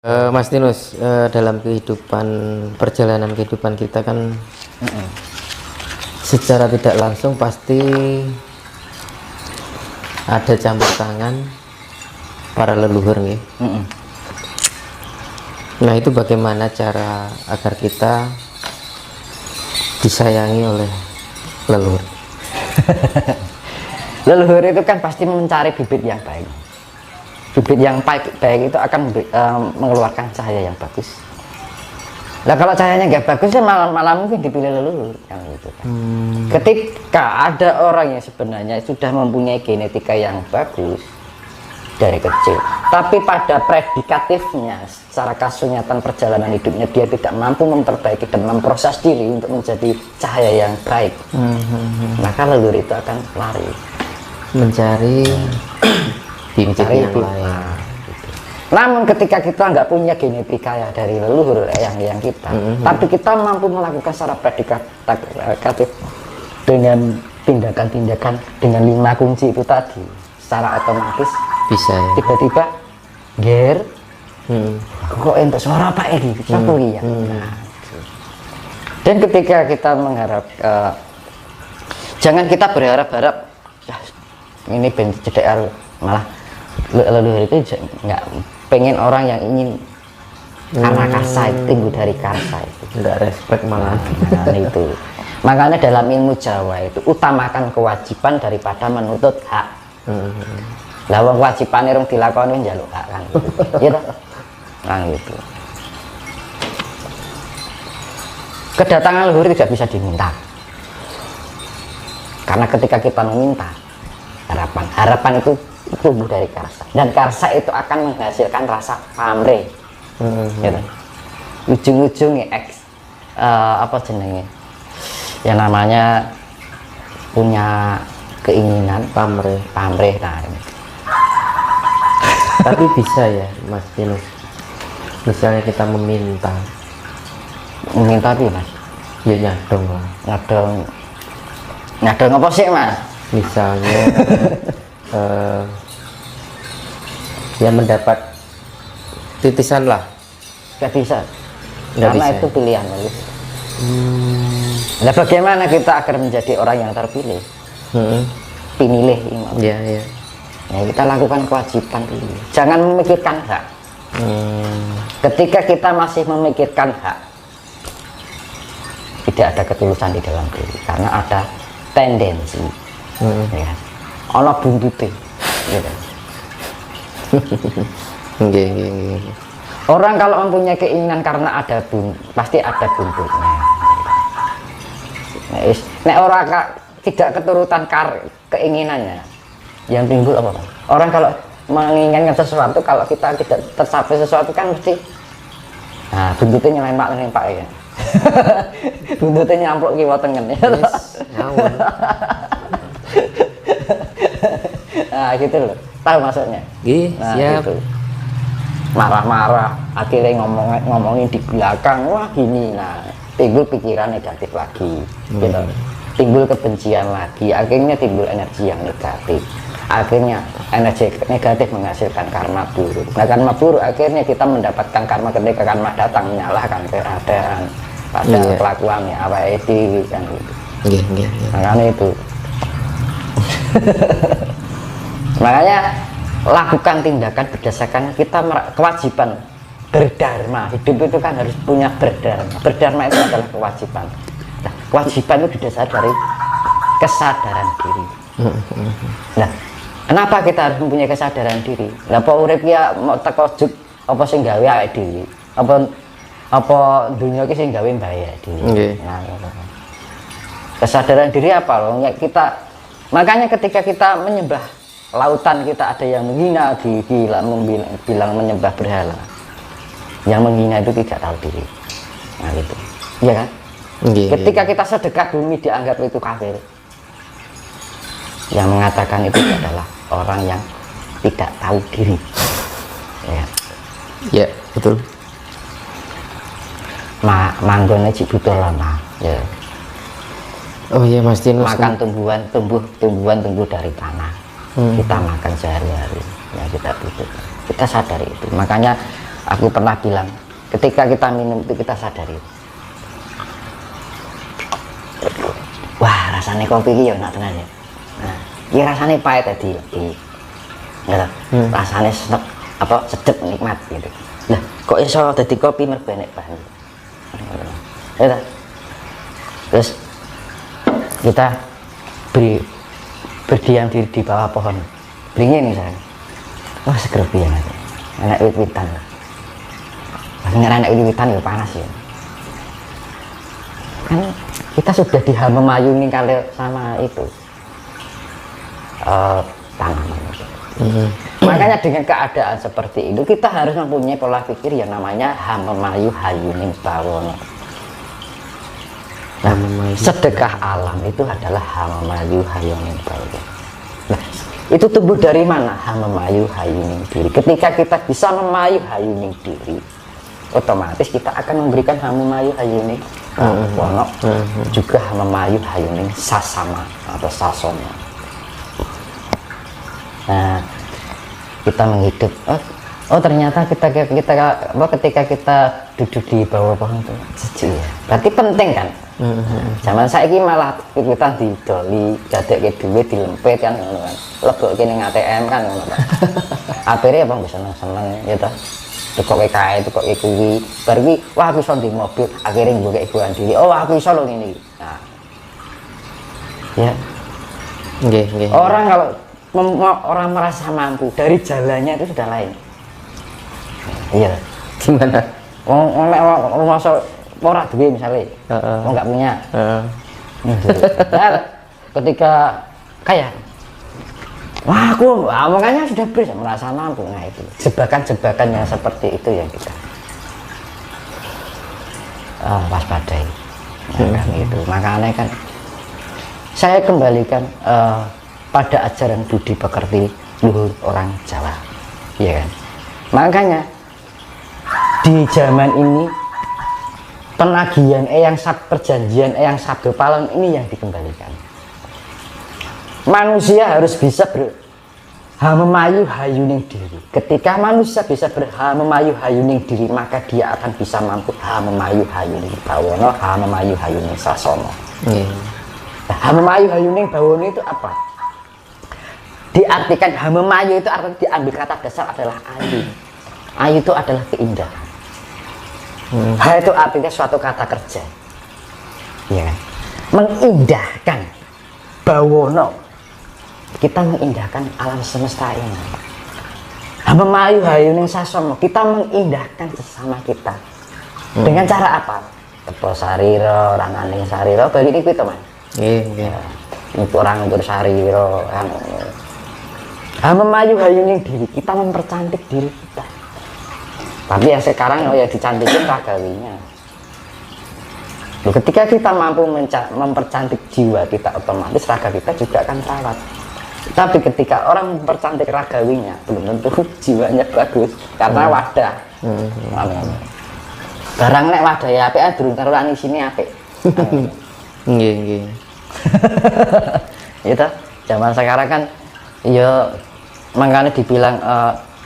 Mas Tinus, dalam perjalanan kehidupan kita kan secara tidak langsung pasti ada campur tangan para leluhur nih. Nah, itu bagaimana cara agar kita disayangi oleh leluhur? Leluhur itu kan pasti mencari bibit yang baik. Bibit yang baik itu akan mengeluarkan cahaya yang bagus. Nah, kalau cahayanya nggak bagus ya malah mungkin dipilih leluhur yang gitu kan. Ketika ada orang yang sebenarnya sudah mempunyai genetika yang bagus dari kecil, tapi pada predikatifnya secara kasunyatan perjalanan hidupnya dia tidak mampu memperbaiki dan memproses diri untuk menjadi cahaya yang baik, maka leluhur itu akan lari Mencari bibit yang lain. Gitu. Namun ketika kita nggak punya genetika ya dari leluhur yang kita, tapi kita mampu melakukan secara predikatif dengan tindakan-tindakan dengan 5 kunci itu tadi, secara otomatis Bisa ya? tiba-tiba ger kok untuk suara apa ini ya. Nah, dan ketika kita mengharap jangan kita berharap-harap ini cedek malah leluhur itu nggak pengen orang yang ingin karena karsa itu tinggal dari karsa itu Nggak respect malah. nah, itu makanya dalam ilmu Jawa itu utamakan kewajiban daripada menuntut hak. Lah wong kewajiban irung dilakoni njaluk hak kan gitu. Ya toh? Nah gitu. Kedatangan leluhur tidak bisa diminta. Karena ketika kita meminta harapan itu tumbuh dari karsa, dan karsa itu akan menghasilkan rasa pamrih. Gitu. Ujung-ujungnya apa jenenge yang namanya punya keinginan pamrih nah ini. Tapi bisa ya Mas Tinus, misalnya kita meminta tapi Mas ya nyadong lah. ngadong apa sih Mas? Misalnya ya mendapat titisan lah. Gak bisa Nggak karena bisa. itu pilihan lalu. Nah, bagaimana kita agar menjadi orang yang terpilih? Pemilih imam. Ya, ya. Ya, kita lakukan kewajiban dulu. Jangan memikirkan hak. Ketika kita masih memikirkan hak, tidak ada ketulusan di dalam diri, karena ada tendensi. Ya. Ono buntute. Gitu. Orang kalau mempunyai keinginan karena ada pasti ada buntutnya. Nek orang tidak keturutan keinginannya, yang timbul apa? Orang kalau menginginkan sesuatu, kalau kita tidak tercapai sesuatu kan mesti buntutnya nyelempak ya. Buntutnya nyampluk kiwa tengen ya. Nah gitu loh, tahu maksudnya? Nah, siap. gitu. Marah-marah, akhirnya ngomongin di belakang, wah gini, nah timbul pikiran negatif lagi, gitu. Timbul kebencian lagi, akhirnya timbul energi yang negatif, akhirnya energi negatif menghasilkan karma buruk. Nah karma buruk akhirnya kita mendapatkan karma ketika karma datang menyalahkan keadaan pada kelakuannya apa itu kan gitu. Makanya itu makanya lakukan tindakan berdasarkan kita kewajiban berdharma. Hidup itu kan harus punya berdharma itu adalah kewajiban. Nah, kewajiban itu didasari dari kesadaran diri. Nah, kenapa kita harus mempunyai kesadaran diri? Lah apa urip ya mau teko juk apa sing gawe awake dhewe? Apa dunia iki sing gawe mbae dhewe. Nah, kesadaran diri apa loh? Ya kita makanya ketika kita menyembah lautan, kita ada yang menghina bilang menyembah berhala. Yang menghina itu tidak tahu diri. Nah gitu. Iya kan? Ketika kita sedekah bumi dianggap itu kafir. Yang mengatakan itu adalah orang yang tidak tahu diri. Ya, betul. Manggone cik butuh lama. Ya. Oh iya Mas Tinus. Makan tumbuh dari tanah. Kita makan sehari-hari, ya kita butuh. Kita sadari itu. Makanya Aku pernah bilang, ketika kita minum itu kita sadari, wah rasanya kopi ini ya enak tenan ya. Nah, ini rasanya pahit tadi, rasanya sedep nikmat gitu. Nah, kok iso dadi kopi mergo enek bahan. Ya, terus kita berdiam diri di bawah pohon beringin misalnya, wah seger pian aja, enak wit-witan. Bahkan enak wit-witan ya panas ya. Kan kita sudah memayungi kali sama itu tanaman. Makanya dengan keadaan seperti itu kita harus mempunyai pola pikir yang namanya hamemayu hayuning bawono. Nah, sedekah alam itu adalah hamemayu hayuning bawono. Nah, itu tumbuh dari mana? Hamemayu hayuning diri. Ketika kita bisa memayu hayuning diri, otomatis kita akan memberikan hamemayu hayuning bawono, juga hamemayu hayuning sasama atau sasono. Nah, kita menghidup, ternyata ketika kita duduk di bawah pohon itu sejuk ya, berarti penting kan. Zaman saya ini malah kita didoli dadek ke duit dilempet kan, lebok kene ATM kan, akhirnya bang bisa seneng ya toh, tukok KKI tukok kuwi, berarti wah aku iso di mobil, akhirnya gue kayak ibuan diri, oh aku iso loh ini. Nah, ya, orang kalau orang merasa mampu dari jalannya itu sudah lain. Iya, Gimana? masuk ora duwe misalnya, nggak punya. Nah, ketika kaya, wah aku makanya sudah bisa merasa mampu. Nah itu jebakan-jebakan yang seperti itu yang kita waspadai. Nah, kan itu makanya kan saya kembalikan pada ajaran budi pekerti luhur orang Jawa, ya kan. Makanya di zaman ini penagihan perjanjian eyang sabdo palon ini yang dikembalikan. Manusia harus bisa berhamemayu hayuning diri. Ketika manusia bisa berhamemayu hayuning diri, maka dia akan bisa mampu hamemayu hayuning bawono, hamemayu hayuning sasono. Hamemayu hayuning bawono itu apa? Diartikan hamemayu itu artinya diambil kata dasar adalah ayu. Ayu itu adalah keindahan. Hal itu artinya suatu kata kerja, ya kan? Mengindahkan bawono, kita mengindahkan alam semesta ini. Hamemayu hayuning sasono, kita mengindahkan sesama kita. Dengan cara apa? Tepo sariro, ranganing sariro, bagi ini teman. Iya. Untuk orang untuk sariro, hamemayu hayuning diri, kita mempercantik diri kita. Tapi yang sekarang ya dicantikin ragawinya. Ketika kita mampu mempercantik jiwa kita, otomatis raga kita juga akan terawat. Tapi ketika orang mempercantik ragawinya, belum tentu jiwanya bagus karena wadah. Barang nek wadah ya apik, durung taruhan sini apik. Nggih. Itu zaman sekarang kan ya makanya dibilang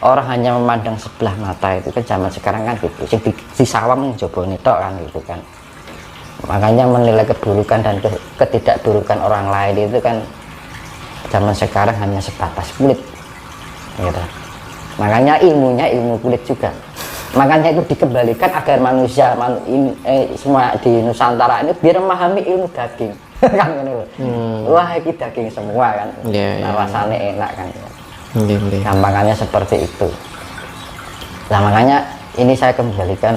orang hanya memandang sebelah mata, itu kan zaman sekarang kan gitu. Si sawam njobone tok kan gitu kan. Makanya menilai keburukan dan ketidakburukan orang lain itu kan zaman sekarang hanya sebatas kulit. Gitu. Makanya ilmunya ilmu kulit juga. Makanya itu dikembalikan agar manusia semua di Nusantara ini biar memahami ilmu daging. Kan ngono. Wah, ini daging semua kan. Rasanya enak kan. Gampangannya seperti itu. Nah makanya ini saya kembalikan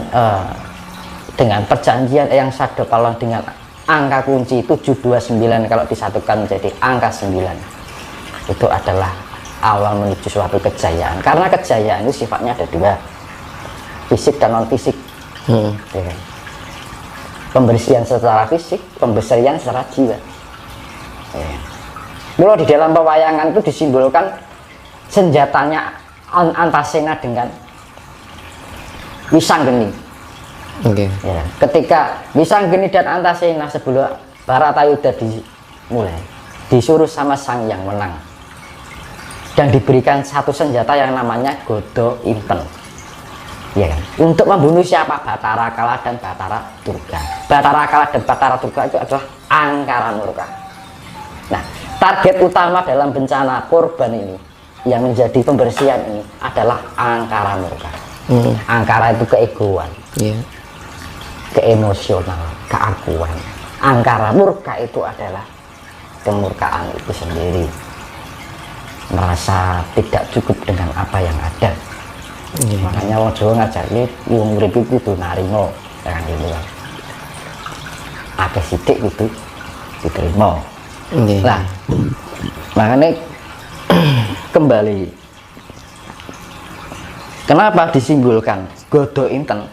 dengan perjanjian eyang sabdo palon dengan angka kunci 729 kalau disatukan menjadi angka 9, itu adalah awal menuju suatu kejayaan. Karena kejayaan itu sifatnya ada dua, fisik dan non fisik. Ya. Pembersihan secara fisik, pembersihan secara jiwa. Ya. Kalau di dalam pewayangan itu disimbolkan senjatanya Antasena dengan Wisanggeni. Ya, ketika Wisanggeni dan Antasena sebelum Baratayuda dimulai, disuruh sama Sang Yang menang dan diberikan satu senjata yang namanya Godo Inten. Ya kan? Untuk membunuh siapa? Batara Kala dan Batara Durga. Batara Kala dan Batara Durga itu adalah angkara murka. Nah, target utama dalam bencana korban ini yang menjadi pembersihan ini adalah angkara murka. Angkara itu keegoan, keemosional, keakuan. Angkara murka itu adalah kemurkaan itu sendiri, merasa tidak cukup dengan apa yang ada. Makanya wong Jawa ngajari wong urip itu kudu narima, kan gitu kan. Akeh sithik itu diterima. Nah, makanya kembali, kenapa disimbolkan godho inten?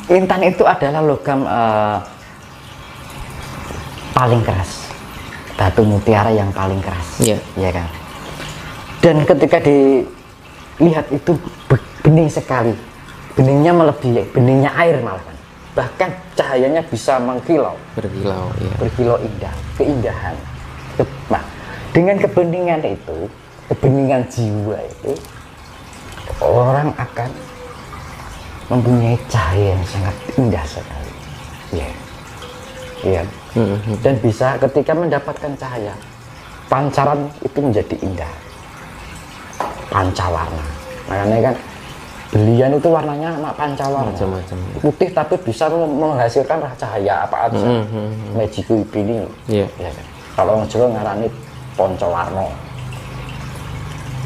Intan itu adalah logam paling keras, batu mutiara yang paling keras, ya kan. Dan ketika dilihat itu bening sekali, beningnya melebihi beningnya air malah kan. Bahkan cahayanya bisa mengkilau, berkilau indah, keindahan. Nah, dengan kebeningan itu, kebeningan jiwa itu, orang akan mempunyai cahaya yang sangat indah sekali, dan bisa ketika mendapatkan cahaya, pancaran itu menjadi indah, pancawarna. Makanya kan belian itu warnanya pancawarna, macam-macam, putih tapi bisa menghasilkan cahaya apa aja. Magiku ini, kalau orang Jawa ngarani poncowarna,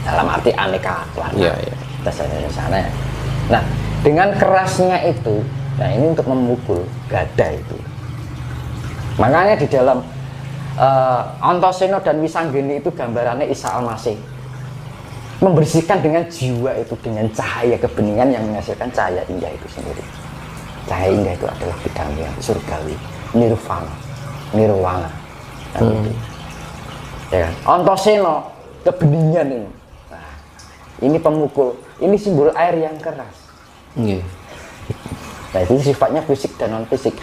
dalam arti aneka warna. Dasarnya di sana. Nah, dengan kerasnya itu, nah ini untuk memukul gada itu. Makanya di dalam Antasena dan Wisanggeni itu gambarannya Isa Al-Masih membersihkan dengan jiwa itu, dengan cahaya kebeningan yang menghasilkan cahaya indah itu sendiri. Cahaya indah itu adalah bidangnya surgawi, nirvana, nirwana. Ya kan? Antasena kebeningan ini. Nah, ini pemukul, ini simbol air yang keras. Nah, itu sifatnya fisik dan non fisik.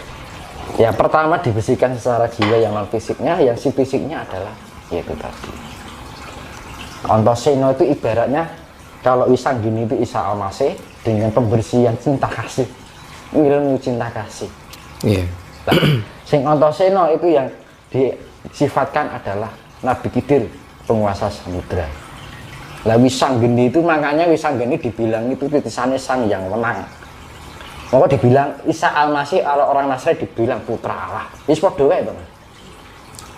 Ya, pertama dibersihkan secara jiwa yang non fisiknya, yang si fisiknya adalah yaitu tadi. Antasena itu ibaratnya kalau Wisanggeni itu Isa Al-Masih dengan pembersihan cinta kasih, ilmu cinta kasih. Nah, sing Antasena itu yang disifatkan adalah Nabi Khidir, penguasa samudra. Lah Wisanggeni itu, makanya Wisanggeni dibilang itu titisannya sang yang menang. Maka dibilang Isa Al-Masih, kalau orang Nasrani dibilang putra Allah. Wis padha wae to, Mas.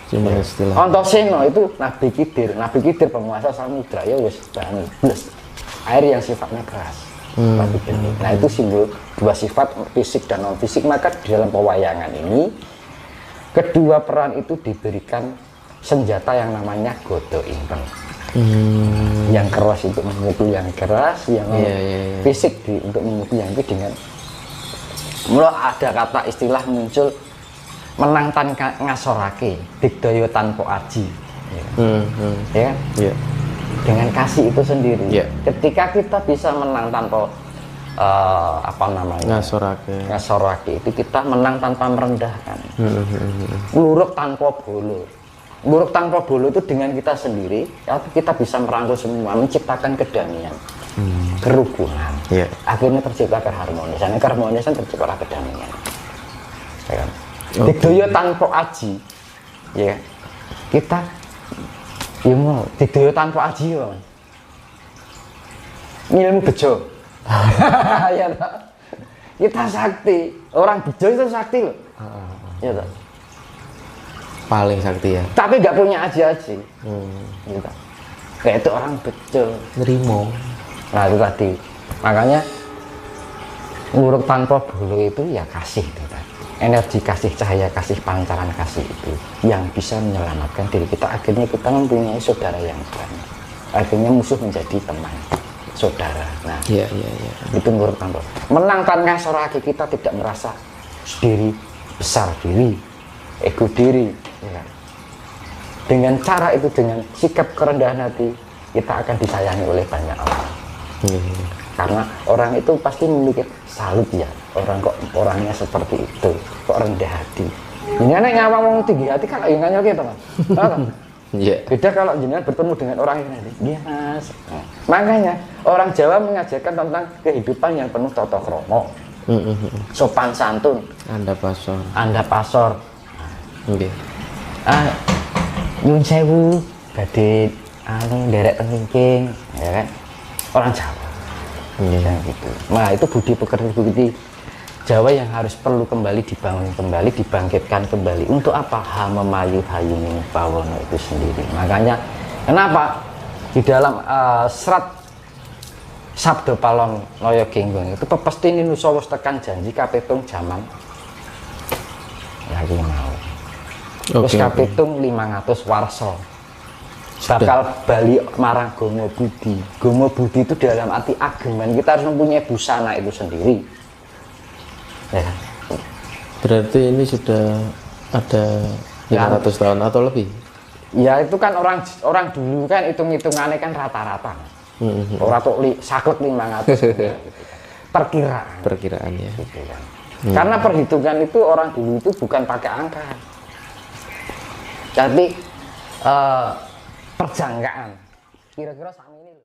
Cuma istilah. Antasena itu Nabi Khidir penguasa samudra, ya wis banget. Air yang sifatnya keras. Nah, itu simbol dua sifat fisik dan non fisik. Maka di dalam pewayangan ini kedua peran itu diberikan senjata yang namanya godho inten. Yang keras untuk memukul yang keras, yang fisik untuk memukul yang itu dengan mulai ada kata istilah muncul menang tan ngasorake, digdaya tanpa aji. Ya kan? Dengan kasih itu sendiri. Ketika kita bisa menang tanpa ngasorake itu kita menang tanpa merendahkan. Luruk tanpa bolo. Luruk tanpa bolo itu dengan kita sendiri, kita bisa merangkul semua, menciptakan kedamaian, kerukunan. Akhirnya tercipta keharmonisan. Keharmonisan tercipta kedamaian. Ya kan? Digdaya tanpa aji, ya kita mau digdaya tanpa aji, ya ilmu bejo. Ya, kita sakti, orang bejo itu sakti loh, ya toh. Paling sakti ya. Tapi nggak punya aji-aji, gitu. Kayak itu orang bejo, nerimo. Nah itu tadi, makanya nguruk tanpa bulu itu ya kasih itu tadi. Energi kasih, cahaya kasih, pancaran kasih itu yang bisa menyelamatkan diri kita. Akhirnya kita mempunyai saudara yang banyak. Akhirnya musuh menjadi teman, saudara. Nah, itu nguruk tanpa. Menang tanpa ngasorake, kita tidak merasa diri besar diri, ego diri. Ya. Dengan cara itu, dengan sikap kerendahan hati, kita akan disayangi oleh banyak orang. Karena orang itu pasti memiliki salut ya, orang kok orangnya seperti itu, kok rendah hati. Ini anak nyawang ngomong tinggi hati kan yang nganyel gitu kan. Beda kalau jenengan bertemu dengan orang yang nanti, dia Mas. Nah, makanya Orang Jawa mengajarkan tentang kehidupan yang penuh tata krama, sopan santun, anda pasor. Nggih. Nyun sewu, badhe nderek tengking, ya kan? Orang Jawa. Ya, gitu. Nah, itu budi pekerti Jawa yang harus perlu kembali dibangun kembali, dibangkitkan kembali. Untuk apa? Memayu hayuning bawono itu sendiri. Makanya kenapa di dalam serat Sabda Palon Loyo Genggong itu pepesti nusa wis tekan janji kapitung jaman. Ya iki mau. Terus kapitung 500 warsa. Bakal bali marang Gomo Budi. Gomo Budi itu dalam arti ageman, kita harus mempunyai busana itu sendiri. Ya. Berarti ini sudah ada 500 tahun atau lebih? Ya itu kan orang dulu kan hitung-hitungannya kan rata-rata. Orang tuh saklek 500 perkiraan ya gitu kan. Karena perhitungan itu orang dulu itu bukan pakai angka, tapi perjangkaan kira-kira sama ini.